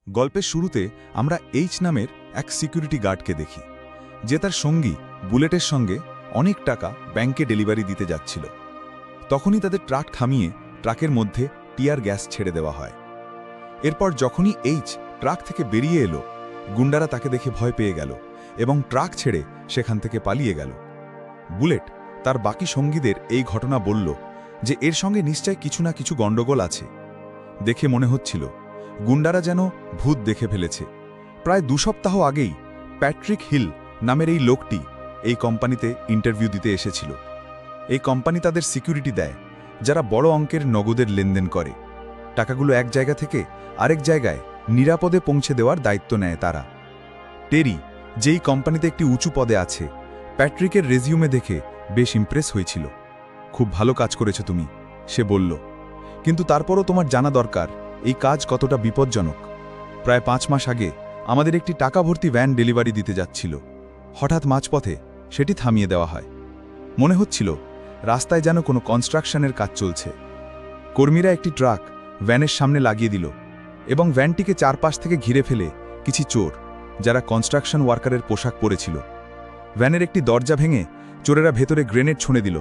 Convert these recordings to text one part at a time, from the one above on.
গল্পের শুরুতে আমরা এইচ নামের এক সিকিউরিটি গার্ডকে দেখি, যে তার সঙ্গী বুলেটের সঙ্গে অনেক টাকা ব্যাংকে ডেলিভারি দিতে যাচ্ছিল। তখনই তাদের ট্রাক থামিয়ে ট্রাকের মধ্যে টিয়ার গ্যাস ছেড়ে দেওয়া হয়। এরপর যখনই এইচ ট্রাক থেকে বেরিয়ে এলো, গুন্ডারা তাকে দেখে ভয় পেয়ে গেল এবং ট্রাক ছেড়ে সেখান থেকে পালিয়ে গেল। বুলেট তার বাকি সঙ্গীদের এই ঘটনা বলল যে এর সঙ্গে নিশ্চয় কিছু না কিছু গণ্ডগোল আছে। দেখে মনে হচ্ছিল গুন্ডারা যেন ভূত দেখে ফেলেছে। প্রায় 2 সপ্তাহ আগেই প্যাট্রিক হিল নামের এই লোকটি এই কোম্পানিতে ইন্টারভিউ দিতে এসেছিল। এই কোম্পানি তাদের সিকিউরিটি দেয় যারা বড় অঙ্কের নগদের লেনদেন করে। টাকাগুলো এক জায়গা থেকে আরেক জায়গায় নিরাপদে পৌঁছে দেওয়ার দায়িত্ব নেয় তারা। টেরি, যেই কোম্পানিতে একটি উঁচু পদে আছে, প্যাট্রিকের রেজিউমে দেখে বেশ ইমপ্রেস হয়েছিল। খুব ভালো কাজ করেছো তুমি, সে বলল, কিন্তু তারপরও তোমার জানা দরকার এই কাজ কতটা বিপজ্জনক। প্রায় 5 মাস আগে আমাদের একটি টাকা ভর্তি ভ্যান ডেলিভারি দিতে যাচ্ছিল। হঠাৎ মাঝপথে সেটি থামিয়ে দেওয়া হয়। মনে হচ্ছিল রাস্তায় যেন কোনো কনস্ট্রাকশনের কাজ চলছে। কর্মীরা একটি ট্রাক ভ্যানের সামনে লাগিয়ে দিল এবং ভ্যানটিকে চারপাশ থেকে ঘিরে ফেলে কিছু চোর, যারা কনস্ট্রাকশন ওয়ার্কারের পোশাক পরেছিল। ভ্যানের একটি দরজা ভেঙে চোরেরা ভেতরে গ্রেনেড ছুঁড়ে দিল,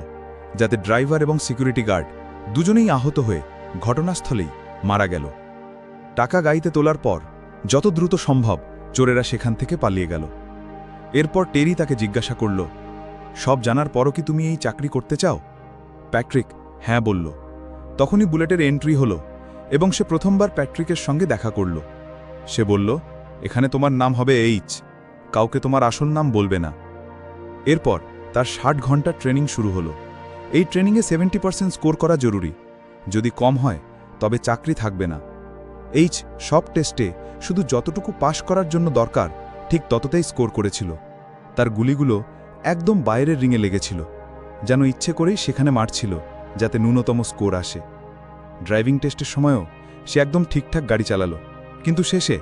যাতে ড্রাইভার এবং সিকিউরিটি গার্ড দুজনেই আহত হয়ে ঘটনাস্থলেই মারা গেল। টাকা গাড়িতে তোলার পর যত দ্রুত সম্ভব চোরেরা সেখান থেকে পালিয়ে গেল। এরপর টেরি তাকে জিজ্ঞাসা করল, সব জানার পরও কি তুমি এই চাকরি করতে চাও? প্যাট্রিক হ্যাঁ বলল। তখনই বুলেটের এন্ট্রি হলো এবং সে প্রথমবার প্যাট্রিকের সঙ্গে দেখা করল। সে বলল, এখানে তোমার নাম হবে এইচ, কাউকে তোমার আসল নাম বলবে না। এরপর তার 60 ঘন্টার ট্রেনিং শুরু হলো। এই ট্রেনিংয়ে 70% স্কোর করা জরুরি। যদি কম হয় তবে চাকরি থাকবে না। এইচ সব টেস্টে শুধু যতটুকু পাশ করার জন্য দরকার ঠিক ততটাই স্কোর করেছিল। তার গুলিগুলো একদম বাইরের রিংয়ে লেগেছিল, যেন ইচ্ছে করেই সেখানে মারছিল যাতে ন্যূনতম স্কোর আসে। ড্রাইভিং টেস্টের সময়ও সে একদম ঠিকঠাক গাড়ি চালালো, কিন্তু শেষে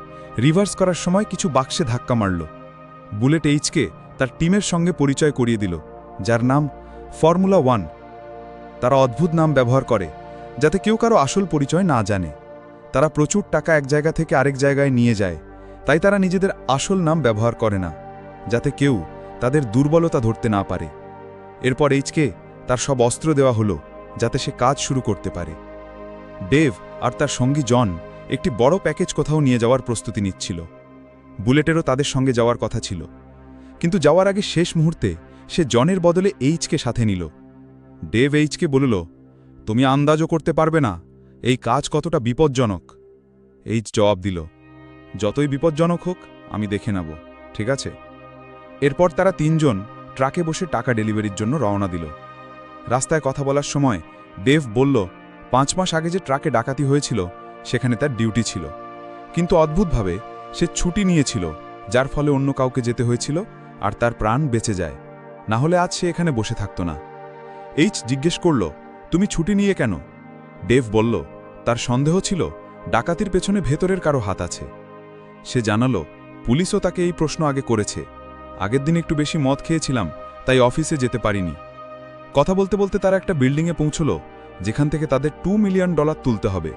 রিভার্স করার সময় কিছু বাক্সে ধাক্কা মারল। বুলেট এইচকে তার টিমের সঙ্গে পরিচয় করিয়ে দিল, যার নাম ফর্মুলা 1। তারা অদ্ভুত নাম ব্যবহার করে যাতে কেউ কারো আসল পরিচয় না জানে। তারা প্রচুর টাকা এক জায়গা থেকে আরেক জায়গায় নিয়ে যায়, তাই তারা নিজেদের আসল নাম ব্যবহার করে না, যাতে কেউ তাদের দুর্বলতা ধরতে না পারে। এরপর এইচকে তার সব অস্ত্র দেওয়া হলো যাতে সে কাজ শুরু করতে পারে। ডেভ আর তার সঙ্গী জন একটি বড় প্যাকেজ কোথাও নিয়ে যাওয়ার প্রস্তুতি নিচ্ছিল। বুলেটেরও তাদের সঙ্গে যাওয়ার কথা ছিল, কিন্তু যাওয়ার আগে শেষ মুহূর্তে সে জনের বদলে এইচকে সাথে নিল। ডেভ এইচকে বলল, তুমি আন্দাজও করতে পারবে না এই কাজ কতটা বিপজ্জনক। এইচ জবাব দিল, যতই বিপজ্জনক হোক আমি দেখে নেব, ঠিক আছে। এরপর তারা 3 জন ট্রাকে বসে টাকা ডেলিভারির জন্য রওনা দিল। রাস্তায় কথা বলার সময় ডেভ বলল, 5 মাস আগে যে ট্রাকে ডাকাতি হয়েছিল সেখানে তার ডিউটি ছিল, কিন্তু অদ্ভুতভাবে সে ছুটি নিয়েছিল, যার ফলে অন্য কাউকে যেতে হয়েছিল আর তার প্রাণ বেঁচে যায়। না হলে আজ সে এখানে বসে থাকত না। এইচ জিজ্ঞেস করল, তুমি ছুটি নিয়ে কেন? ডেভ বলল, তার সন্দেহ ছিল ডাকাতির পেছনে ভেতরের কারো হাত আছে। সে জানালো, পুলিশও তাকে এই প্রশ্ন আগে করেছে। আগের দিন একটু বেশি মদ খেয়েছিলাম, তাই অফিসে যেতে পারিনি। কথা বলতে বলতে তারা একটা বিল্ডিংয়ে পৌঁছল, যেখান থেকে তাদের $2 মিলিয়ন তুলতে হবে।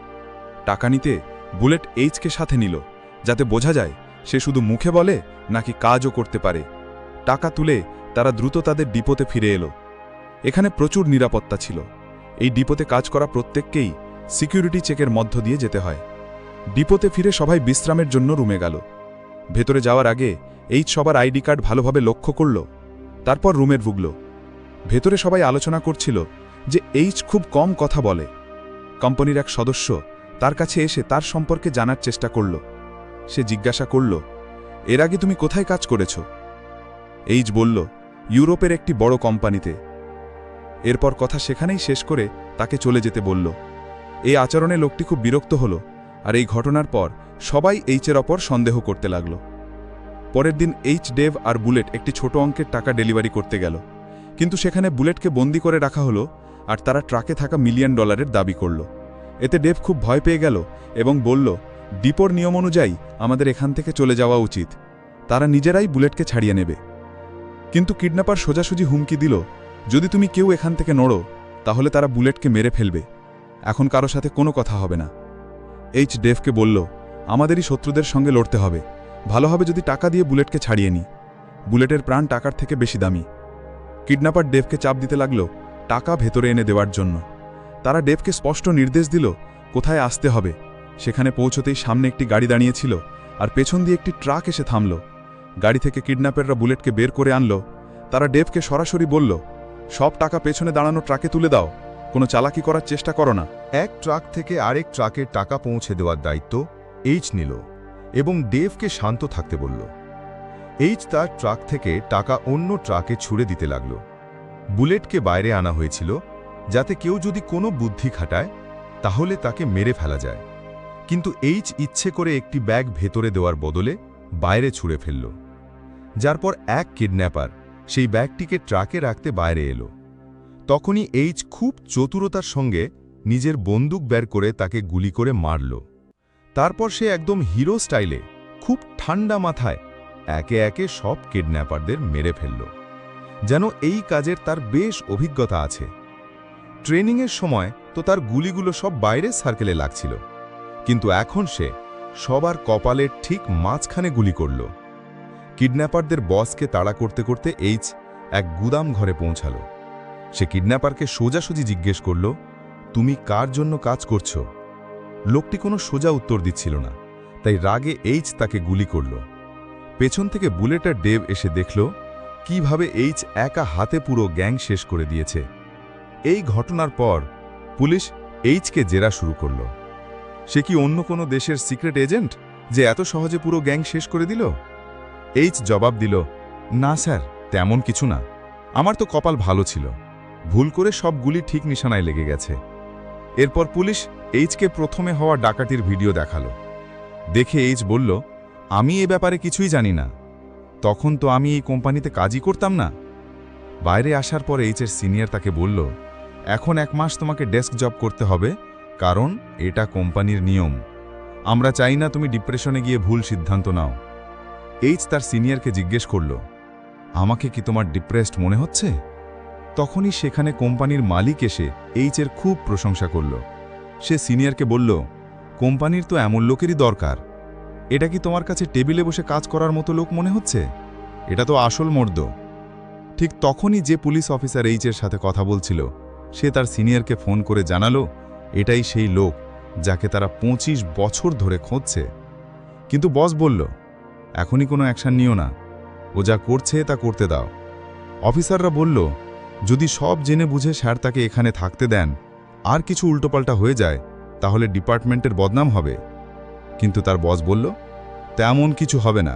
টাকা নিতে বুলেট এইচকে সাথে নিল, যাতে বোঝা যায় সে শুধু মুখে বলে নাকি কাজও করতে পারে। টাকা তুলে তারা দ্রুত তাদের ডিপোতে ফিরে এলো। এখানে প্রচুর নিরাপত্তা ছিল। এই ডিপোতে কাজ করা প্রত্যেককেই সিকিউরিটি চেকের মধ্য দিয়ে যেতে হয়। ডিপোতে ফিরে সবাই বিশ্রামের জন্য রুমে গেল। ভেতরে যাওয়ার আগে এইচ সবার আইডি কার্ড ভালোভাবে লক্ষ্য করল, তারপর রুমে ঢুকল। ভেতরে সবাই আলোচনা করছিল যে এইচ খুব কম কথা বলে। কোম্পানির এক সদস্য তার কাছে এসে তার সম্পর্কে জানার চেষ্টা করল। সে জিজ্ঞাসা করল, এর আগে তুমি কোথায় কাজ করেছ? এইচ বলল, ইউরোপের একটি বড় কোম্পানিতে। এরপর কথা সেখানেই শেষ করে তাকে চলে যেতে বলল। এই আচরণে লোকটি খুব বিরক্ত হল, আর এই ঘটনার পর সবাই এইচের ওপর সন্দেহ করতে লাগল। পরের দিন এইচ, ডেভ আর বুলেট একটি ছোট অঙ্কের টাকা ডেলিভারি করতে গেল, কিন্তু সেখানে বুলেটকে বন্দি করে রাখা হলো আর তারা ট্রাকে থাকা $1 মিলিয়ন দাবি করল। এতে ডেভ খুব ভয় পেয়ে গেল এবং বলল, ডিপোর নিয়ম অনুযায়ী আমাদের এখান থেকে চলে যাওয়া উচিত। তারা নিজেরাই বুলেটকে ছাড়িয়ে নেবে। কিন্তু কিডন্যাপার সোজাসুজি হুমকি দিল, যদি তুমি কেউ এখান থেকে নড়ো তাহলে তারা বুলেটকে মেরে ফেলবে। এখন কারো সাথে কোনো কথা হবে না। এইচ ডেভকে বলল, আমাদেরই শত্রুদের সঙ্গে লড়তে হবে। ভালো হবে যদি টাকা দিয়ে বুলেটকে ছাড়িয়ে নিই। বুলেটের প্রাণ টাকার থেকে বেশি দামি। কিডন্যাপার ডেভকে চাপ দিতে লাগল টাকা ভেতরে এনে দেওয়ার জন্য। তারা ডেভকে স্পষ্ট নির্দেশ দিল কোথায় আসতে হবে। সেখানে পৌঁছতেই সামনে একটি গাড়ি দাঁড়িয়েছিল, আর পেছন দিয়ে একটি ট্রাক এসে থামল। গাড়ি থেকে কিডন্যাপাররা বুলেটকে বের করে আনল। তারা ডেভকে সরাসরি বলল, সব টাকা পেছনে দাঁড়ানো ট্রাকে তুলে দাও, কোনো চালাকি করার চেষ্টা করো না। এক ট্রাক থেকে আরেক ট্রাকে টাকা পৌঁছে দেওয়ার দায়িত্ব এইচ নিল এবং ডেভকে শান্ত থাকতে বলল। এইচ তার ট্রাক থেকে টাকা অন্য ট্রাকে ছুড়ে দিতে লাগল। বুলেটকে বাইরে আনা হয়েছিল যাতে কেউ যদি কোনো বুদ্ধি খাটায় তাহলে তাকে মেরে ফেলা যায়, কিন্তু এইচ ইচ্ছে করে একটি ব্যাগ ভেতরে দেওয়ার বদলে বাইরে ছুঁড়ে ফেলল, যার পর এক কিডন্যাপার সেই ব্যাগটিকে ট্রাকে রাখতে বাইরে এলো। তখনই এইচ খুব চতুরতার সঙ্গে নিজের বন্দুক বের করে তাকে গুলি করে মারল। তারপর সে একদম হিরো স্টাইলে খুব ঠান্ডা মাথায় একে একে সব কিডন্যাপারদের মেরে ফেলল, যেন এই কাজের তার বেশ অভিজ্ঞতা আছে। ট্রেনিংয়ের সময় তো তার গুলিগুলো সব বাইরের সার্কেলে লাগছিল, কিন্তু এখন সে সবার কপালের ঠিক মাঝখানে গুলি করল। কিডন্যাপারদের বসকে তাড়া করতে করতে এইচ এক গুদাম ঘরে পৌঁছাল। সে কিডন্যাপারকে সোজাসুজি জিজ্ঞেস করল, তুমি কার জন্য কাজ করছো? লোকটি কোনো সোজা উত্তর দিচ্ছিল না, তাই রাগে এইচ তাকে গুলি করল। পেছন থেকে বুলেটার ডেভ এসে দেখল কিভাবে এইচ একা হাতে পুরো গ্যাং শেষ করে দিয়েছে। এই ঘটনার পর পুলিশ এইচকে জেরা শুরু করল। সে কি অন্য কোনো দেশের সিক্রেট এজেন্ট যে এত সহজে পুরো গ্যাং শেষ করে দিল? এইচ জবাব দিল, না স্যার, তেমন কিছু না। আমার তো কপাল ভালো ছিল, ভুল করে সব গুলি ঠিক নিশানায় লেগে গেছে। এরপর পুলিশ এইচকে প্রথমে হওয়া ডাকাতির ভিডিও দেখালো। দেখে এইচ বলল, আমি এ ব্যাপারে কিছুই জানি না, তখন তো আমি এই কোম্পানিতে কাজই করতাম না। বাইরে আসার পর এইচের সিনিয়র তাকে বলল, এখন 1 মাস তোমাকে ডেস্ক জব করতে হবে, কারণ এটা কোম্পানির নিয়ম। আমরা চাই না তুমি ডিপ্রেশনে গিয়ে ভুল সিদ্ধান্ত নাও। এইচ তার সিনিয়রকে জিজ্ঞেস করল, আমাকে কি তোমার ডিপ্রেসড মনে হচ্ছে? তখনই সেখানে কোম্পানির মালিক এসে এইচের খুব প্রশংসা করল। সে সিনিয়রকে বলল, কোম্পানির তো এমন লোকেরই দরকার। এটা কি তোমার কাছে টেবিলে বসে কাজ করার মতো লোক মনে হচ্ছে? এটা তো আসল মর্দ। ঠিক তখনই যে পুলিশ অফিসার এইচের সাথে কথা বলছিল সে তার সিনিয়রকে ফোন করে জানালো এটাই সেই লোক যাকে তারা 25 বছর ধরে খুঁজছে। কিন্তু বস বলল, এখনই কোনো অ্যাকশন নিও না, ও যা করছে তা করতে দাও। অফিসাররা বলল, যদি সব জেনে বুঝে স্যার তাকে এখানে থাকতে দেন আর কিছু উল্টোপাল্টা হয়ে যায় তাহলে ডিপার্টমেন্টের বদনাম হবে। কিন্তু তার বস বলল, তেমন কিছু হবে না,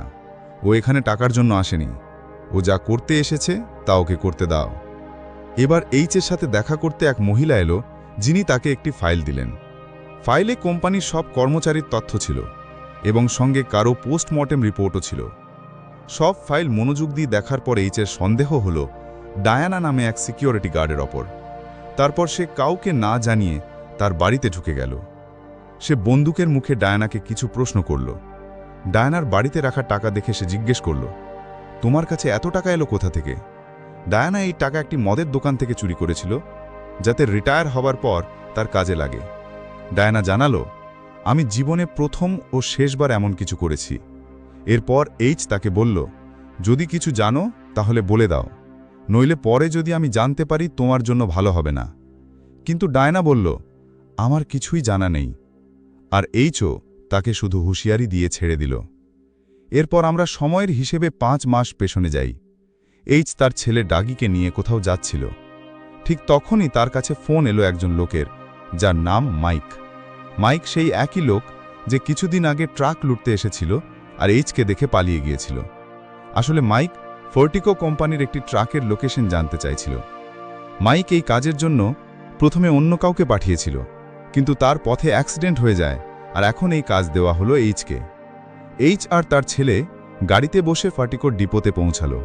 ও এখানে টাকার জন্য আসেনি, ও যা করতে এসেছে তা ওকে করতে দাও। এবার এইচের সাথে দেখা করতে এক মহিলা এলো, যিনি তাকে একটি ফাইল দিলেন। ফাইলে কোম্পানির সব কর্মচারীর তথ্য ছিল এবং সঙ্গে কারো পোস্টমর্টেম রিপোর্টও ছিল। সব ফাইল মনোযোগ দিয়ে দেখার পর এইচের সন্দেহ হল ডায়ানা নামে এক সিকিউরিটি গার্ডের ওপর। তারপর সে কাউকে না জানিয়ে তার বাড়িতে ঢুকে গেল। সে বন্দুকের মুখে ডায়ানাকে কিছু প্রশ্ন করল। ডায়ানার বাড়িতে রাখা টাকা দেখে সে জিজ্ঞেস করল, তোমার কাছে এত টাকা এলো কোথা থেকে? ডায়ানা এই টাকা একটি মদের দোকান থেকে চুরি করেছিল, যাতে রিটায়ার হবার পর তার কাজে লাগে। ডায়ানা জানালো, আমি জীবনে প্রথম ও শেষবার এমন কিছু করেছি। এরপর এইচ তাকে বলল, যদি কিছু জানো তাহলে বলে দাও, নইলে পরে যদি আমি জানতে পারি তোমার জন্য ভালো হবে না। কিন্তু ডায়ানা বলল, আমার কিছুই জানা নেই। আর এইচও তাকে শুধু হুঁশিয়ারি দিয়ে ছেড়ে দিল। এরপর আমরা সময়ের হিসেবে 5 মাস পেছনে যাই। এইচ তার ছেলে ডাগিকে নিয়ে কোথাও যাচ্ছিল। ঠিক তখনই তার কাছে ফোন এলো একজন লোকের, যার নাম মাইক। মাইক সেই একই লোক যে কিছুদিন আগে ট্রাক লুটতে এসেছিল আর এইচকে দেখে পালিয়ে গিয়েছিল। আসলে মাইক ফর্টিকো কোম্পানির একটি ট্রাকের লোকেশন জানতে চাইছিল। মাইক এই কাজের জন্য প্রথমে অন্য কাউকে পাঠিয়েছিল, কিন্তু তার পথে অ্যাক্সিডেন্ট হয়ে যায় আর এখন এই কাজ দেওয়া হলো এইচকে। এইচ আর তার ছেলে গাড়িতে বসে ফর্টিকোর ডিপোতে পৌঁছালো।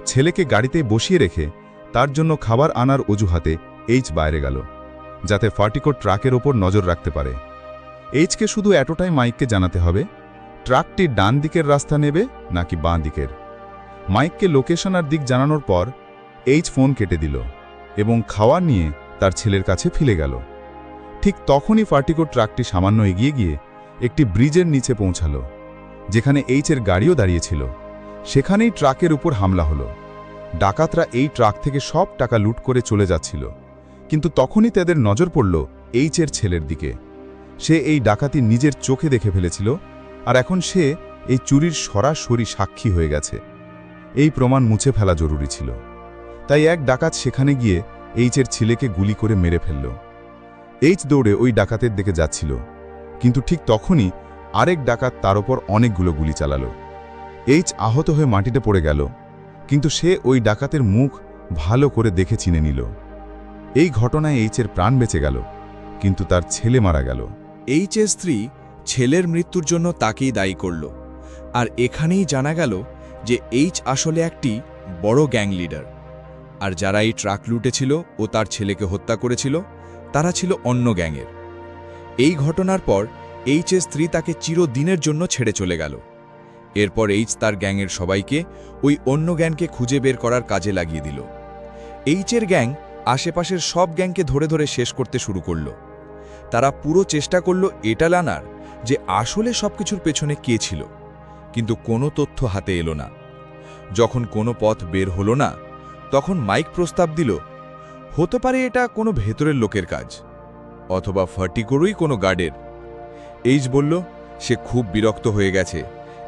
ছেলেকে গাড়িতে বসিয়ে রেখে তার জন্য খাবার আনার অজুহাতে এইচ বাইরে গেল, যাতে ফর্টিকো ট্রাকের ওপর নজর রাখতে পারে। এইচকে শুধু এতটাই মাইককে জানাতে হবে ট্রাকটি ডান দিকের রাস্তা নেবে নাকি বাঁ দিকের। মাইককে লোকেশন আর দিক জানানোর পর এইচ ফোন কেটে দিল এবং খাওয়া নিয়ে তার ছেলের কাছে ফিরে গেল। ঠিক তখনই ফর্টিকো ট্রাকটি সামান্য এগিয়ে গিয়ে একটি ব্রিজের নিচে পৌঁছালো, যেখানে এইচের গাড়িও দাঁড়িয়েছিল। সেখানেই ট্রাকের উপর হামলা হলো। ডাকাতরা এই ট্রাক থেকে সব টাকা লুট করে চলে যাচ্ছিল, কিন্তু তখনই তাদের নজর পড়ল এইচের ছেলের দিকে। সে এই ডাকাতি নিজের চোখে দেখে ফেলেছিল, আর এখন সে এই চুরির সরাসরি সাক্ষী হয়ে গেছে। এই প্রমাণ মুছে ফেলা জরুরি ছিল। তাই এক ডাকাত সেখানে গিয়ে এইচের ছেলেকে গুলি করে মেরে ফেলল। এইচ দৌড়ে ওই ডাকাতের দিকে যাচ্ছিল, কিন্তু ঠিক তখনই আরেক ডাকাত তার ওপর অনেকগুলো গুলি চালালো। এইচ আহত হয়ে মাটিতে পড়ে গেল, কিন্তু সে ওই ডাকাতের মুখ ভালো করে দেখে চিনে নিল। এই ঘটনায় এইচের প্রাণ বেঁচে গেল, কিন্তু তার ছেলে মারা গেল। এইচের স্ত্রী ছেলের মৃত্যুর জন্য তাকেই দায়ী করল। আর এখানেই জানা গেল যে এইচ আসলে একটি বড় গ্যাং লিডার, আর যারা এই ট্রাক লুটেছিল ও তার ছেলেকে হত্যা করেছিল তারা ছিল অন্য গ্যাংয়ের। এই ঘটনার পর এইচের স্ত্রী তাকে চিরদিনের জন্য ছেড়ে চলে গেল। এরপর এইচ তার গ্যাংয়ের সবাইকে ওই অন্য গ্যাংকে খুঁজে বের করার কাজে লাগিয়ে দিল। এইচের গ্যাং আশেপাশের সব গ্যাংকে ধরে ধরে শেষ করতে শুরু করল। তারা পুরো চেষ্টা করল এটা জানার যে আসলে সবকিছুর পেছনে কে ছিল, কিন্তু কোনো তথ্য হাতে এলো না। যখন কোনো পথ বের হলো না, তখন মাইক প্রস্তাব দিল, হতে পারে এটা কোনো ভেতরের লোকের কাজ, অথবা ফার্টিকোরই কোনো গার্ডের। এইচ বলল সে খুব বিরক্ত হয়ে গেছে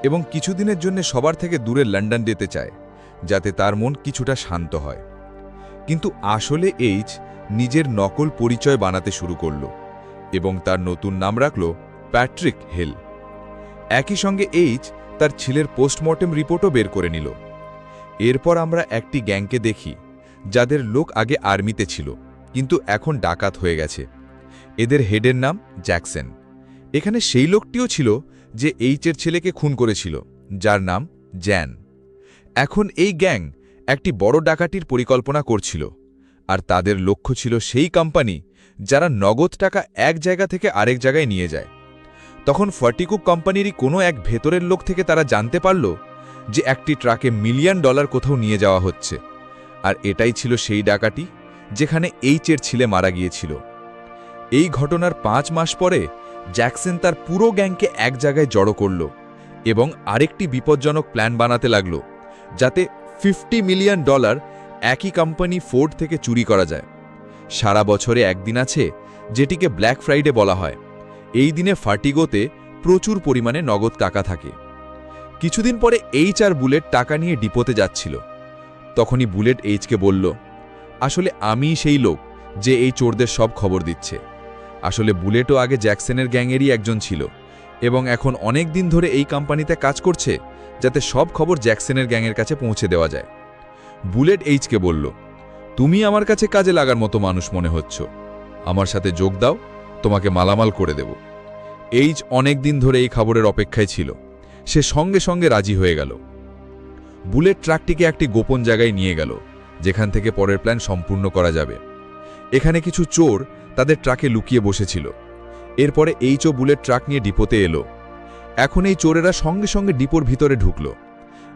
এবং কিছুদিনের জন্য সবার থেকে দূরে লন্ডন যেতে চায়, যাতে তার মন কিছুটা শান্ত হয়। কিন্তু আসলে এইচ নিজের নকল পরিচয় বানাতে শুরু করল এবং তার নতুন নাম রাখল প্যাট্রিক হেল। একই সঙ্গে এইচ তার ছেলের পোস্টমর্টেম রিপোর্টও বের করে নিল। এরপর আমরা একটি গ্যাংকে দেখি যাদের লোক আগে আর্মিতে ছিল, কিন্তু এখন ডাকাত হয়ে গেছে। এদের হেডের নাম জ্যাকসন। এখানে সেই লোকটিও ছিল যে এইচের ছেলেকে খুন করেছিল, যার নাম জ্যান। এখন এই গ্যাং একটি বড় ডাকাতির পরিকল্পনা করছিল, আর তাদের লক্ষ্য ছিল সেই কোম্পানি যারা নগদ টাকা এক জায়গা থেকে আরেক জায়গায় নিয়ে যায়। তখন ফার্টিকুক কোম্পানিরই কোনো এক ভেতরের লোক থেকে তারা জানতে পারল যে একটি ট্রাকে $1 মিলিয়ন কোথাও নিয়ে যাওয়া হচ্ছে, আর এটাই ছিল সেই ডাকাতি যেখানে এইচের ছেলে মারা গিয়েছিল। এই ঘটনার 5 মাস পরে জ্যাকসন তার পুরো গ্যাংকে এক জায়গায় জড়ো করল এবং আরেকটি বিপজ্জনক প্ল্যান বানাতে লাগল, যাতে $50 মিলিয়ন একই কোম্পানি ফোর্ড থেকে চুরি করা যায়। সারা বছরে একদিন আছে যেটিকে ব্ল্যাক ফ্রাইডে বলা হয়। এই দিনে ফার্টিগোতে প্রচুর পরিমাণে নগদ টাকা থাকে। কিছুদিন পরে এইচ আর বুলেট টাকা নিয়ে ডিপোতে যাচ্ছিল। তখনই বুলেট এইচকে বলল, আসলে আমিই সেই লোক যে এই চোরদের সব খবর দিচ্ছে। আসলে বুলেটও আগে জ্যাকসনের গ্যাংয়েরই একজন ছিল এবং এখন অনেক দিন ধরে এই কোম্পানিতে কাজ করছে, যাতে সব খবর জ্যাকসনের গ্যাংয়ের কাছে পৌঁছে দেওয়া যায়। বুলেট এইচকে বলল, তুমি আমার কাছে কাজে লাগার মতো মানুষ মনে হচ্ছ, আমার সাথে যোগ দাও, তোমাকে মালামাল করে দেব। এইচ অনেক দিন ধরে এই খবরের অপেক্ষায় ছিল। সে সঙ্গে সঙ্গে রাজি হয়ে গেল। বুলেট ট্রাকটিকে একটি গোপন জায়গায় নিয়ে গেল, যেখান থেকে পরের প্ল্যান সম্পূর্ণ করা যাবে। এখানে কিছু চোর তাদের ট্রাকে লুকিয়ে বসেছিল। এরপরে এইচ ও বুলেট ট্রাক নিয়ে ডিপোতে এলো। এখন এই চোরেরা সঙ্গে সঙ্গে ডিপোর ভিতরে ঢুকল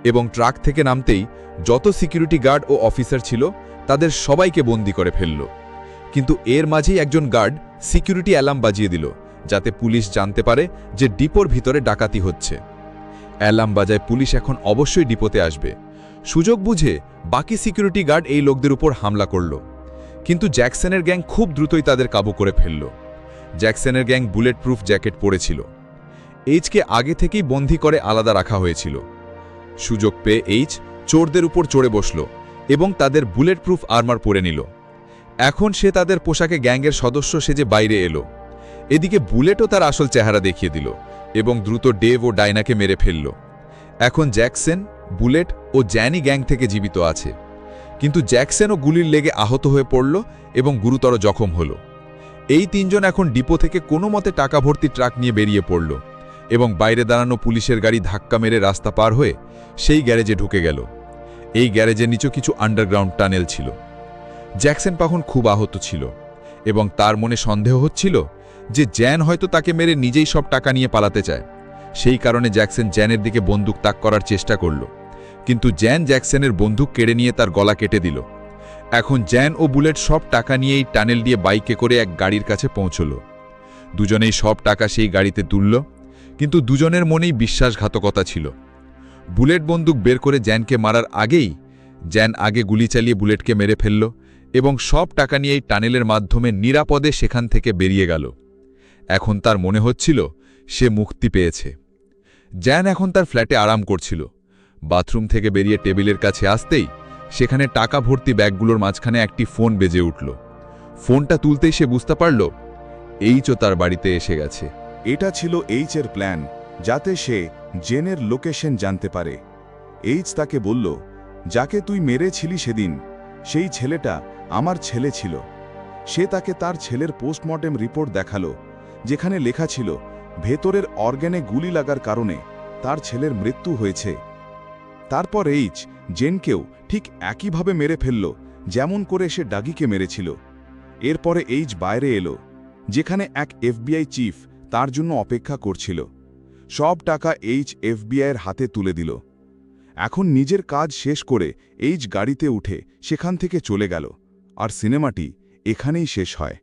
এবং ট্রাক থেকে নামতেই যত সিকিউরিটি গার্ড ও অফিসার ছিল তাদের সবাইকে বন্দি করে ফেলল। কিন্তু এর মাঝেই একজন গার্ড সিকিউরিটি অ্যালার্ম বাজিয়ে দিল, যাতে পুলিশ জানতে পারে যে ডিপোর ভিতরে ডাকাতি হচ্ছে। অ্যালার্ম বাজায় পুলিশ এখন অবশ্যই ডিপোতে আসবে। সুযোগ বুঝে বাকি সিকিউরিটি গার্ড এই লোকদের উপর হামলা করল, কিন্তু জ্যাকসনের গ্যাং খুব দ্রুতই তাদের কাবু করে ফেলল। জ্যাকসনের গ্যাং বুলেট প্রুফ জ্যাকেট পরেছিল। এইচকে আগে থেকেই বন্দী করে আলাদা রাখা হয়েছিল। সুযোগ পেয়ে এইচ চোরদের উপর চড়ে বসল এবং তাদের বুলেট প্রুফ আর্মার পরে নিল। এখন সে তাদের পোশাকে গ্যাংয়ের সদস্য সেজে বাইরে এলো। এদিকে বুলেটও তার আসল চেহারা দেখিয়ে দিল এবং দ্রুত ডেভ ও ডাইনাকে মেরে ফেলল। এখন জ্যাকসন, বুলেট ও জ্যানি গ্যাং থেকে জীবিত আছে, কিন্তু জ্যাকসনও গুলির লেগে আহত হয়ে পড়ল এবং গুরুতর জখম হল। এই তিনজন এখন ডিপো থেকে কোনো মতে টাকা ভর্তি ট্রাক নিয়ে বেরিয়ে পড়ল এবং বাইরে দাঁড়ানো পুলিশের গাড়ি ধাক্কা মেরে রাস্তা পার হয়ে সেই গ্যারেজে ঢুকে গেল। এই গ্যারেজের নিচে কিছু আন্ডারগ্রাউন্ড টানেল ছিল। জ্যাকসন তখন খুব আহত ছিল এবং তার মনে সন্দেহ হচ্ছিল যে জ্যান হয়তো তাকে মেরে নিজেই সব টাকা নিয়ে পালাতে চায়। সেই কারণে জ্যাকসন জ্যানের দিকে বন্দুক তাক করার চেষ্টা করল, কিন্তু জ্যান জ্যাকসনের বন্দুক কেড়ে নিয়ে তার গলা কেটে দিল। এখন জ্যান ও বুলেট সব টাকা নিয়ে এই টানেল দিয়ে বাইকে করে এক গাড়ির কাছে পৌঁছল। দুজনেই সব টাকা সেই গাড়িতে তুলল কিন্তু দুজনের মনেই বিশ্বাসঘাতকতা ছিল। বুলেট বন্দুক বের করে জ্যানকে মারার আগেই জ্যান আগে গুলি চালিয়ে বুলেটকে মেরে ফেলল এবং সব টাকা নিয়ে এই টানেলের মাধ্যমে নিরাপদে সেখান থেকে বেরিয়ে গেল। এখন তার মনে হচ্ছিল সে মুক্তি পেয়েছে। জ্যান এখন তার ফ্ল্যাটে আরাম করছিল। বাথরুম থেকে বেরিয়ে টেবিলের কাছে আসতেই সেখানে টাকা ভর্তি ব্যাগগুলোর মাঝখানে একটি ফোন বেজে উঠল। ফোনটা তুলতেই সে বুঝতে পারল এইচও তার বাড়িতে এসে গেছে। এটা ছিল এইচের প্ল্যান, যাতে সে জেনের লোকেশন জানতে পারে। এইচ তাকে বলল, যাকে তুই মেরেছিলি সেদিন, সেই ছেলেটা আমার ছেলে ছিল। সে তাকে তার ছেলের পোস্টমর্টেম রিপোর্ট দেখালো, যেখানে লেখা ছিল ভেতরের অর্গ্যানে গুলি লাগার কারণে তার ছেলের মৃত্যু হয়েছে। তারপর এইচ জেনকেও ঠিক একইভাবে মেরে ফেলল, যেমন করে সে ডাগিকে মেরেছিল। এরপরে এইচ বাইরে এলো, যেখানে এক এফবিআই চিফ তার জন্য অপেক্ষা করছিল। সব টাকা এইচ এফবিআইয়ের হাতে তুলে দিল। এখন নিজের কাজ শেষ করে এইচ গাড়িতে উঠে সেখান থেকে চলে গেল, আর সিনেমাটি এখানেই শেষ হয়।